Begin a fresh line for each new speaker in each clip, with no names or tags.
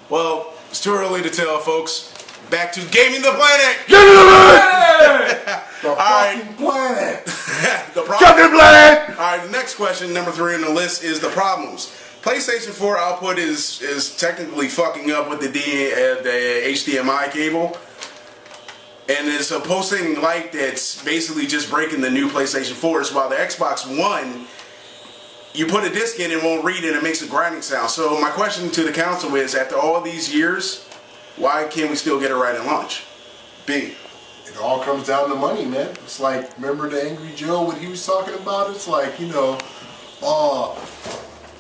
Well, it's too early to tell, folks. Back to Gaming the Planet!
Gaming the Planet!
The fucking planet!
The
Fucking planet!
Alright, the next question, number 3 on the list, is the problems. PlayStation 4 output is technically fucking up with the HDMI cable. And it's a pulsating light that's basically just breaking the new PlayStation 4s, while the Xbox One, you put a disc in and it won't read it and it makes a grinding sound. So my question to the council is, after all these years, why can't we still get it right at launch?
B. It all comes down to money, man. It's like, remember the Angry Joe, what he was talking about? It's like, you know,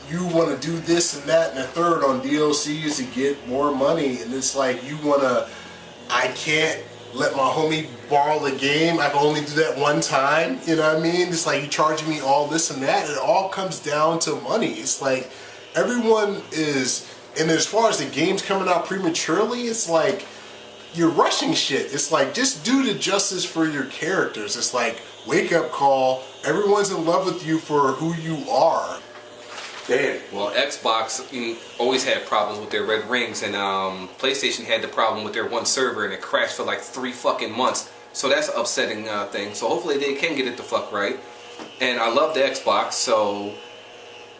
you want to do this and that and a third on DLCs to get more money. And it's like, you want to, I can't let my homie borrow the game. I can only do that one time. You know what I mean? It's like, you charging me all this and that. It all comes down to money. It's like, everyone is, and as far as the games coming out prematurely, it's like, you're rushing shit. It's like, just do the justice for your characters. It's like, wake up call. Everyone's in love with you for who you are.
Damn.
Well, Xbox always had problems with their red rings, and PlayStation had the problem with their one server, and it crashed for like 3 fucking months. So that's an upsetting thing. So hopefully they can get it the fuck right. And I love the Xbox, so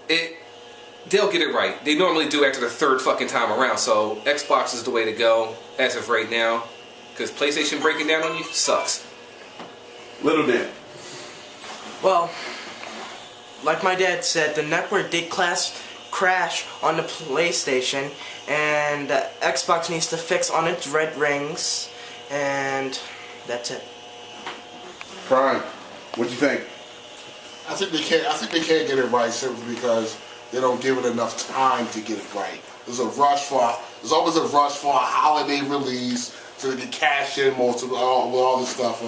they'll get it right. They normally do after the 3rd fucking time around. So Xbox is the way to go as of right now, because PlayStation breaking down on you sucks.
Little bit.
Well, like my dad said, the network did crash on the PlayStation, and Xbox needs to fix on its red rings, and that's it.
Prime, what'd you think?
I think they can't get it right simply because they don't give it enough time to get it right. There's always a rush for a holiday release so they can cash in most of all this stuff.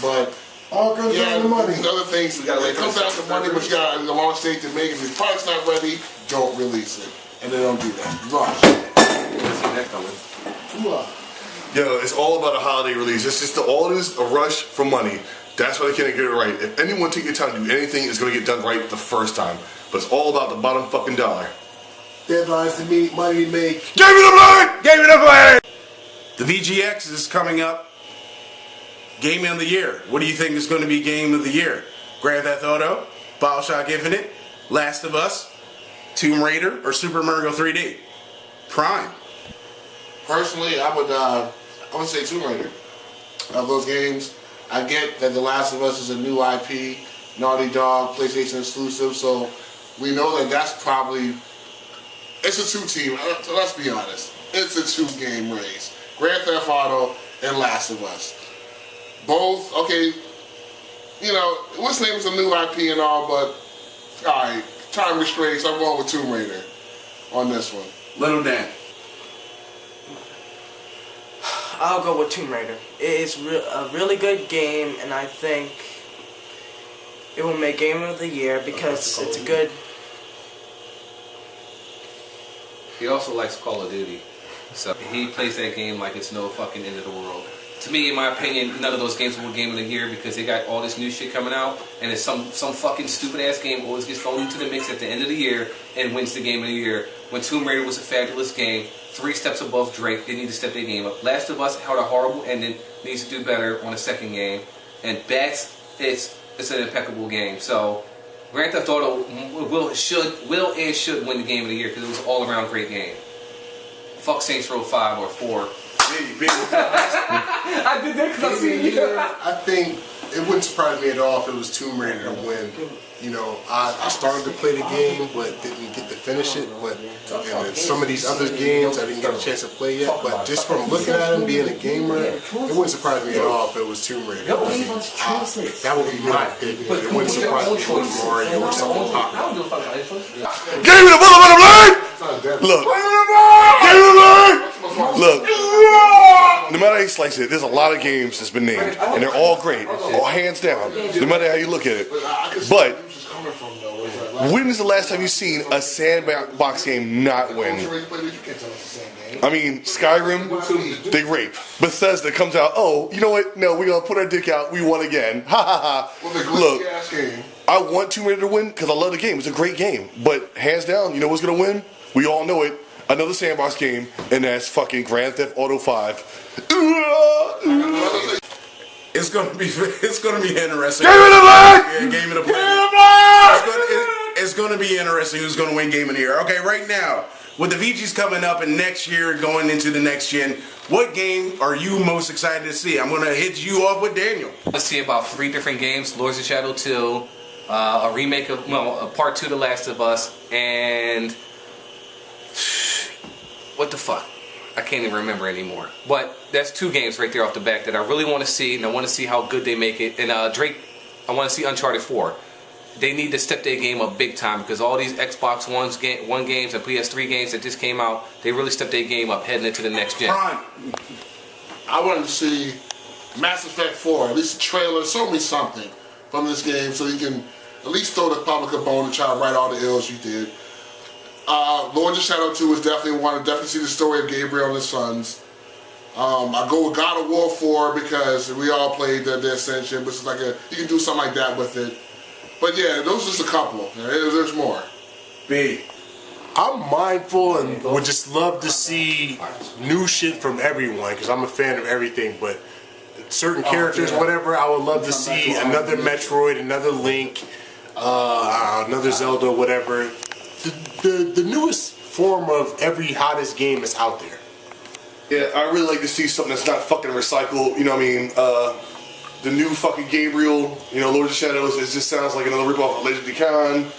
But all comes down to money. There's other things. It comes down to money, but you got a launch date to make. If the product's not ready, don't release it. And they don't do that. Rush.
See that coming.
Yo, it's all about a holiday release. It's just all it is, a rush for money. That's why they can't get it right. If anyone take their time to do anything, it's going to get done right the first time. But it's all about the bottom fucking dollar.
Deadlines to meet, money to make.
Give me the planet! Give me the planet!
The VGX is coming up. Game of the Year. What do you think is going to be Game of the Year? Grand Theft Auto, BioShock Infinite, Last of Us, Tomb Raider, or Super Mario 3D? Prime.
Personally, I would say Tomb Raider. Of those games, I get that The Last of Us is a new IP, Naughty Dog, PlayStation exclusive, so we know that that's probably, it's a 2-team, let's be honest. It's a 2-game race. Grand Theft Auto and Last of Us. Both, okay, you know, what's name is a new IP and all, but, alright, time restraints, I'm going with Tomb Raider on this one.
Little Dan.
I'll go with Tomb Raider. It's a really good game, and I think it will make Game of the Year because it's a good...
He also likes Call of Duty, so he plays that game like it's no fucking end of the world. To me, in my opinion, none of those games will win Game of the Year because they got all this new shit coming out, and it's some fucking stupid ass game always gets thrown into the mix at the end of the year and wins the Game of the Year. When Tomb Raider was a fabulous game, 3 steps above Drake, they need to step their game up. Last of Us had a horrible ending, needs to do better on the 2nd game, and Bats, it's an impeccable game. So Grand Theft Auto will and should win the Game of the Year because it was an all-around great game. Fuck Saints Row 5 or 4.
I did that because I seen you.
I think it wouldn't surprise me at all if it was Tomb Raider to win. You know, I started to play the game, but didn't get to finish it. But and some of these other games, I didn't get a chance to play yet. But just from looking at him, being a gamer, it wouldn't surprise me at all if it was Tomb Raider. I mean, that would be my pick. But it wouldn't surprise me if it was Mario or something popular.
Give me the motherfucking planet! Look. Give me the planet! Look. No matter how you slice it, there's a lot of games that's been named, and they're all great, all hands down, no matter how you look at it. But when is the last time you've seen a sandbox game not win? I mean, Skyrim, they rape. Bethesda comes out, oh, you know what? No, we're going to put our dick out. We won again. Ha ha ha. Look, I want Tomb Raider to win because I love the game. It's a great game. But hands down, you know what's going to win? We all know it. another sandbox game, and that's fucking Grand Theft Auto 5.
It's gonna be interesting.
Game of the Black!
Yeah, Game of the Black. It's gonna be interesting who's gonna win Game of the Year. Okay, right now, with the VGs coming up and next year going into the next gen, what game are you most excited to see? I'm gonna hit you off with Daniel.
Let's see about 3 different games: Lords of Shadow 2, a remake of a part 2 of The Last of Us, and what the fuck? I can't even remember anymore. But that's 2 games right there off the back that I really want to see, and I want to see how good they make it. And Drake, I want to see Uncharted 4. They need to step their game up big time because all these Xbox One games and PS3 games that just came out, they really stepped their game up heading into the next gen.
I wanted to see Mass Effect 4, at least a trailer, show me something from this game so you can at least throw the public a bone and try to right all the ills you did. Lords of Shadow 2 is definitely one. Definitely see the story of Gabriel and his sons. I go with God of War 4 because we all played the Ascension, which is like you can do something like that with it. But yeah, those are just a couple. There's more.
B.
I'm mindful and would just love to see new shit from everyone because I'm a fan of everything. But certain characters, whatever, I would love to see another Metroid, another Link, another Zelda, whatever. The newest form of every hottest game is out there.
Yeah, I really like to see something that's not fucking recycled. You know what I mean? The new fucking Gabriel, Lords of Shadows, it just sounds like another ripoff of Legend of Khan,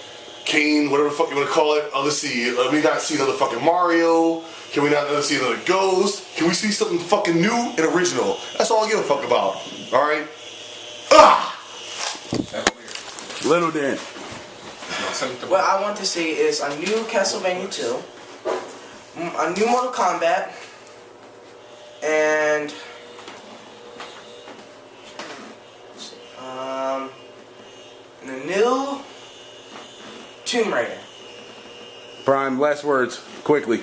Kane, whatever the fuck you want to call it. Let's see. Let me not see another fucking Mario. Can we not see another Ghost? Can we see something fucking new and original? That's all I give a fuck about. Alright?
Little Dan.
What I want to see is a new Castlevania 2, a new Mortal Kombat, and a new Tomb Raider.
Prime, last words, quickly.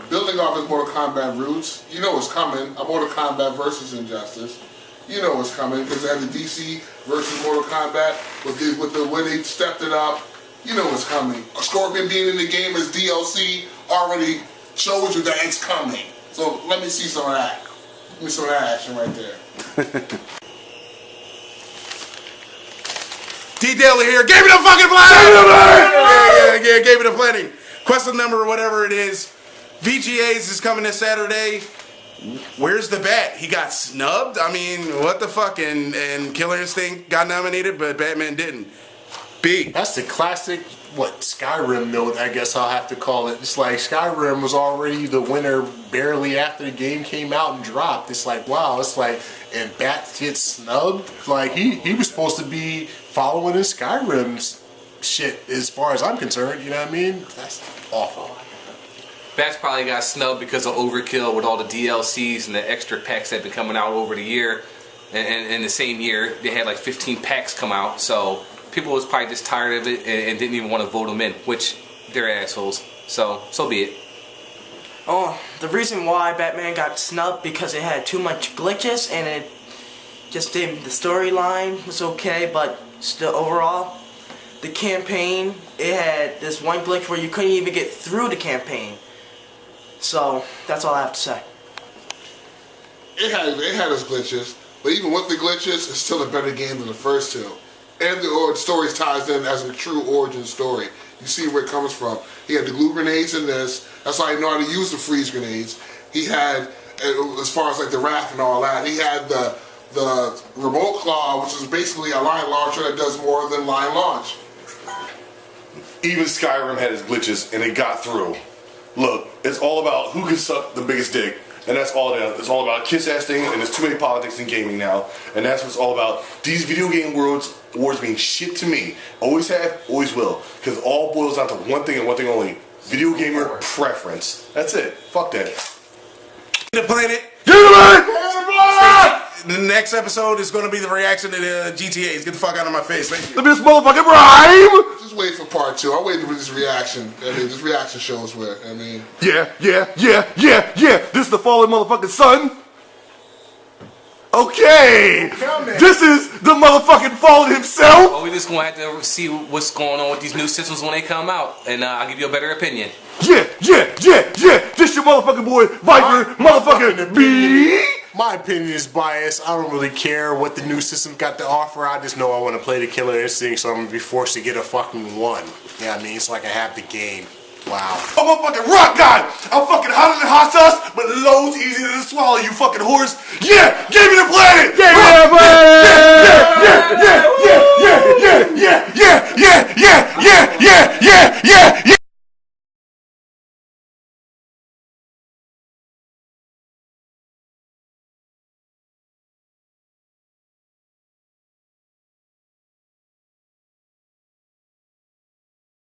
Building off his Mortal Kombat roots, you know what's coming. A Mortal Kombat versus Injustice. You know what's coming because they had the DC versus Mortal Kombat with the way they stepped it up. You know what's coming. A Scorpion being in the game as DLC already shows you that it's coming. So let me see some of that. Let me see some of that action right there.
D-Dale here. Gave me the fucking planning! Yeah, gave me the planning. Question number, whatever it is. VGAs is coming this Saturday. Where's the bat? He got snubbed? I mean, what the fuck? And Killer Instinct got nominated, but Batman didn't. B.
That's the classic, Skyrim note, I guess I'll have to call it. It's like Skyrim was already the winner barely after the game came out and dropped. It's like, wow, it's like, and Bat gets snubbed? Like, he was supposed to be following his Skyrim's shit as far as I'm concerned, you know what I mean? That's awful.
Bats probably got snubbed because of overkill with all the DLCs and the extra packs that have been coming out over the year. And in the same year, they had like 15 packs come out, so people was probably just tired of it and didn't even want to vote them in, which they're assholes. So be it.
Oh, the reason why Batman got snubbed because it had too much glitches and it just didn't. The storyline was okay, but still overall, the campaign, it had this one glitch where you couldn't even get through the campaign. So that's all I have to say.
It had its glitches, but even with the glitches, it's still a better game than the first two. And the story ties in as a true origin story. You see where it comes from. He had the glue grenades in this. That's why he knew how to use the freeze grenades. He had, as far as like the raft and all that, he had the remote claw, which is basically a line launcher that does more than line launch.
Even Skyrim had its glitches, and it got through. Look, it's all about who can suck the biggest dick. And that's all it is. It's all about kiss-ass thing, and there's too many politics in gaming now. And that's what it's all about. These video game wars mean shit to me. Always have, always will. Because it all boils down to one thing and one thing only. Video gamer preference. That's it. Fuck that.
The planet.
Get it!
The next episode is going to be the reaction to the GTAs. Get the fuck out of my face. Thank you.
Look at this motherfucking rhyme!
Just wait for part 2. I'm waiting for this reaction. This reaction shows where,
Yeah. This is the fallen motherfucking sun Okay. This is the motherfucking fallen himself.
Well, we just gonna have to see what's going on with these new systems when they come out, and I'll give you a better opinion.
Yeah. This your motherfucking boy, Viper, motherfucking B.
My opinion is biased. I don't really care what the new system's got to offer. I just know I want to play the Killer Instinct, so I'm going to be forced to get a fucking 1. You know what I mean? So I can have the game. Wow.
I'm a fucking rock god. I'm fucking hotter than hot sauce, but loads easier to swallow, you fucking horse. Yeah.